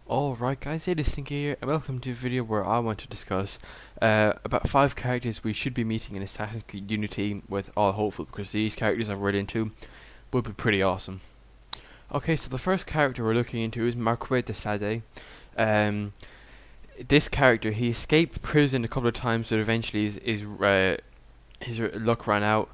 Alright guys, it is Stinky here, and welcome to a video where I want to discuss about 5 characters we should be meeting in Assassin's Creed Unity with all hopeful, because these characters I've read into would be pretty awesome. Okay, so the first character we're looking into is Marquis de Sade. This character, he escaped prison a couple of times, but eventually his luck ran out.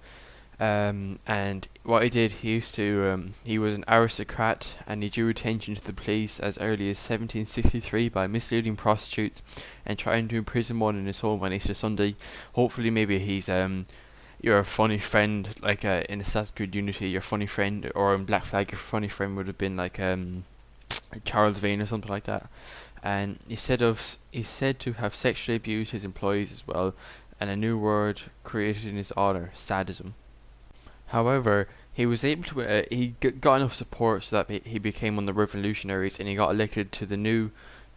And what he did, he was an aristocrat, and he drew attention to the police as early as 1763 by misleading prostitutes and trying to imprison one in his home on Easter Sunday. Hopefully maybe he's your funny friend, like in Assassin's Creed Unity, your funny friend, or in Black Flag, your funny friend would have been like Charles Vane or something like that. And he's said to have sexually abused his employees as well, and a new word created in his honor, sadism. However, he was able to got enough support so that he became one of the revolutionaries, and he got elected to the new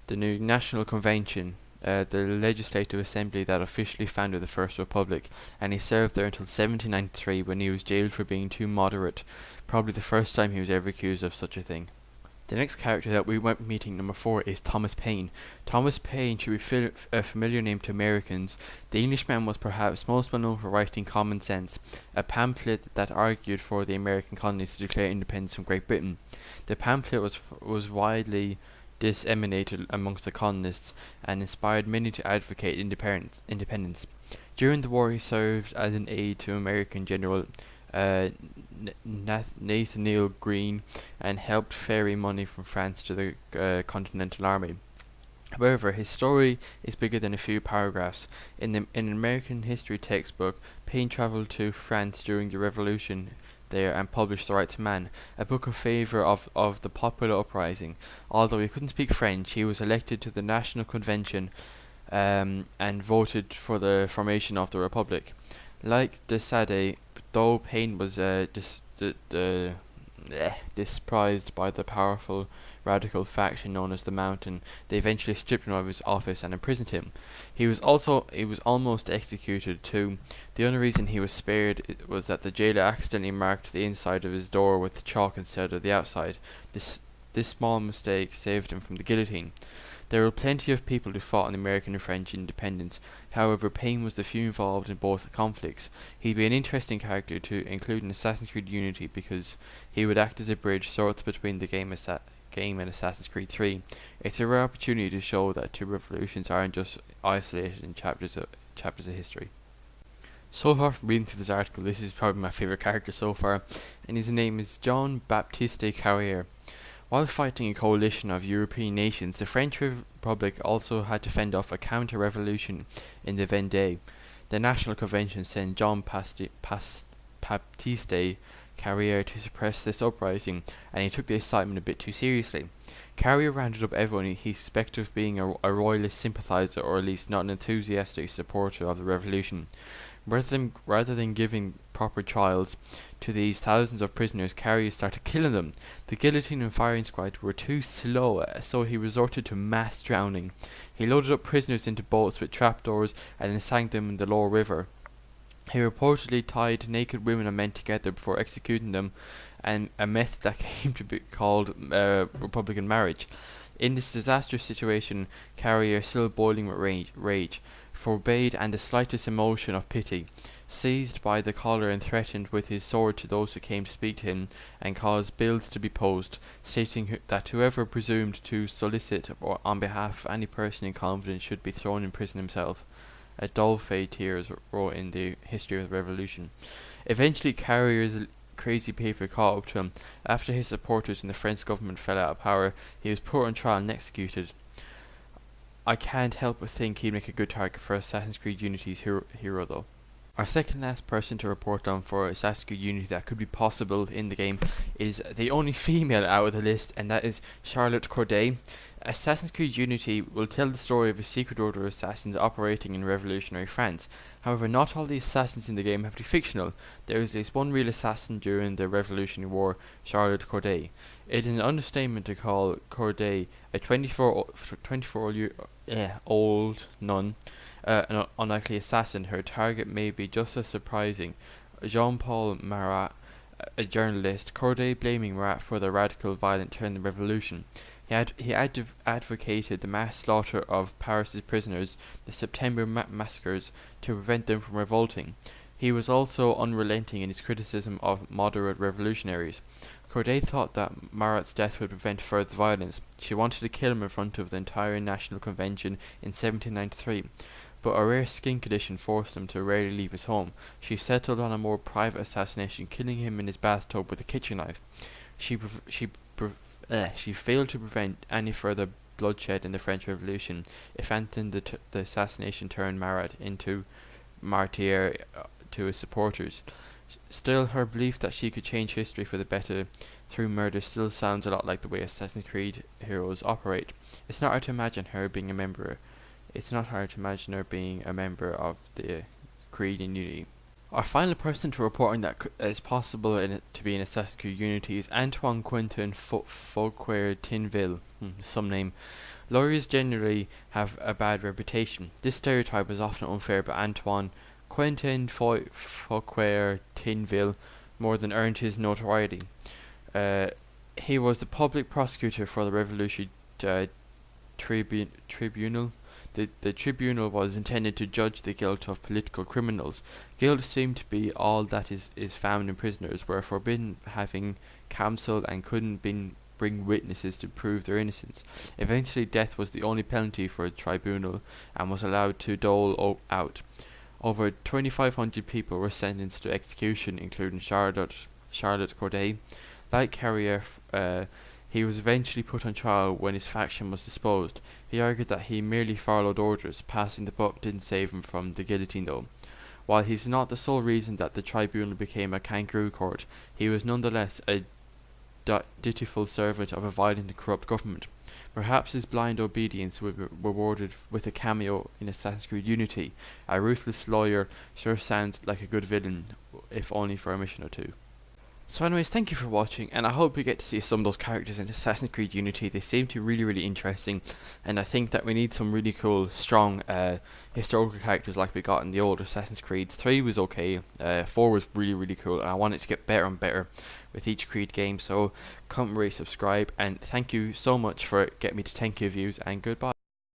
National Convention, the legislative assembly that officially founded the First Republic, and he served there until 1793 when he was jailed for being too moderate, probably the first time he was ever accused of such a thing. The next character that we went meeting, number 4, is Thomas Paine. Thomas Paine should be a familiar name to Americans. The Englishman was perhaps most well known for writing Common Sense, a pamphlet that argued for the American colonies to declare independence from Great Britain. The pamphlet was widely disseminated amongst the colonists and inspired many to advocate independence. During the war, he served as an aide to American General Nathaniel Greene, and helped ferry money from France to the Continental Army. However, his story is bigger than a few paragraphs. In an American history textbook, Paine travelled to France during the Revolution there and published The Right to Man, a book in favour of the popular uprising. Although he couldn't speak French, he was elected to the National Convention and voted for the formation of the Republic. Like de Sade, though Paine was despised by the powerful radical faction known as the Mountain, they eventually stripped him of his office and imprisoned him. He was almost executed too. The only reason he was spared was that the jailer accidentally marked the inside of his door with chalk instead of the outside. This small mistake saved him from the guillotine. There were plenty of people who fought in American and French independence. However, Paine was the few involved in both conflicts. He'd be an interesting character to include in Assassin's Creed Unity because he would act as a bridge sort of between the game and Assassin's Creed 3. It's a rare opportunity to show that two revolutions aren't just isolated in chapters of history. So far from reading through this article, this is probably my favourite character so far, and his name is Jean Baptiste Carrière. While fighting a coalition of European nations, the French Republic also had to fend off a counter-revolution in the Vendée. The National Convention sent Jean Baptiste Carrière to suppress this uprising, and he took the assignment a bit too seriously. Carrière rounded up everyone he suspected of being a royalist sympathiser, or at least not an enthusiastic supporter of the revolution. Rather than giving proper trials to these thousands of prisoners, Carrière started killing them. The guillotine and firing squad were too slow, so he resorted to mass drowning. He loaded up prisoners into boats with trapdoors and then sank them in the lower river. He reportedly tied naked women and men together before executing them, and a method that came to be called Republican marriage. In this disastrous situation, Carrière, still boiling with rage, forbade and the slightest emotion of pity, seized by the collar and threatened with his sword to those who came to speak to him, and caused bills to be posted, stating that whoever presumed to solicit or on behalf of any person in confidence should be thrown in prison himself. A dull fate here is wrote in the history of the revolution. Eventually, Carrier's crazy paper caught up to him. After his supporters in the French government fell out of power, he was put on trial and executed. I can't help but think he'd make a good target for Assassin's Creed Unity's hero though. Our second last person to report on for Assassin's Creed Unity that could be possible in the game is the only female out of the list, and that is Charlotte Corday. Assassin's Creed Unity will tell the story of a secret order of assassins operating in revolutionary France. However, not all the assassins in the game have to be fictional. There is at least one real assassin during the Revolutionary War, Charlotte Corday. It is an understatement to call Corday a 24-year-old nun an unlikely assassin. Her target may be just as surprising. Jean-Paul Marat, a journalist, Corday blaming Marat for the radical violent turn in the revolution. He advocated the mass slaughter of Paris's prisoners, the September massacres, to prevent them from revolting. He was also unrelenting in his criticism of moderate revolutionaries. Corday thought that Marat's death would prevent further violence. She wanted to kill him in front of the entire National Convention in 1793, but a rare skin condition forced him to rarely leave his home. She settled on a more private assassination, killing him in his bathtub with a kitchen knife. She failed to prevent any further bloodshed in the French Revolution. If anything, the assassination turned Marat into martyr to his supporters. Still, her belief that she could change history for the better through murder still sounds a lot like the way Assassin's Creed heroes operate. It's not hard to imagine her being a member. It's not hard to imagine her being a member of the Creed in Unity. Our final person to report on that is possible to be in Assassin's Creed Unity is Antoine Quentin Fauquier Tinville. Some name. Lawyers generally have a bad reputation. This stereotype is often unfair, but Antoine Quentin Fauquier Tinville more than earned his notoriety. He was the public prosecutor for the Revolution Tribunal. The tribunal was intended to judge the guilt of political criminals. Guilt seemed to be all that is found in prisoners, were forbidden having counsel and couldn't bring witnesses to prove their innocence. Eventually death was the only penalty for the tribunal and was allowed to dole out. Over 2,500 people were sentenced to execution, including Charlotte Corday. Like Carrier, he was eventually put on trial when his faction was disposed. He argued that he merely followed orders. Passing the buck didn't save him from the guillotine, though. While he's not the sole reason that the tribunal became a kangaroo court, he was nonetheless a dutiful servant of a violent and corrupt government. Perhaps his blind obedience will be rewarded with a cameo in Assassin's Creed Unity. A ruthless lawyer sure sounds like a good villain, if only for a mission or two. So anyways, thank you for watching, and I hope you get to see some of those characters in Assassin's Creed Unity. They seem to be really, really interesting, and I think that we need some really cool, strong historical characters like we got in the old Assassin's Creed. 3 was okay, 4 was really, really cool, and I want it to get better and better with each Creed game. So comment, rate, subscribe, and thank you so much for getting me to 10k views, and goodbye.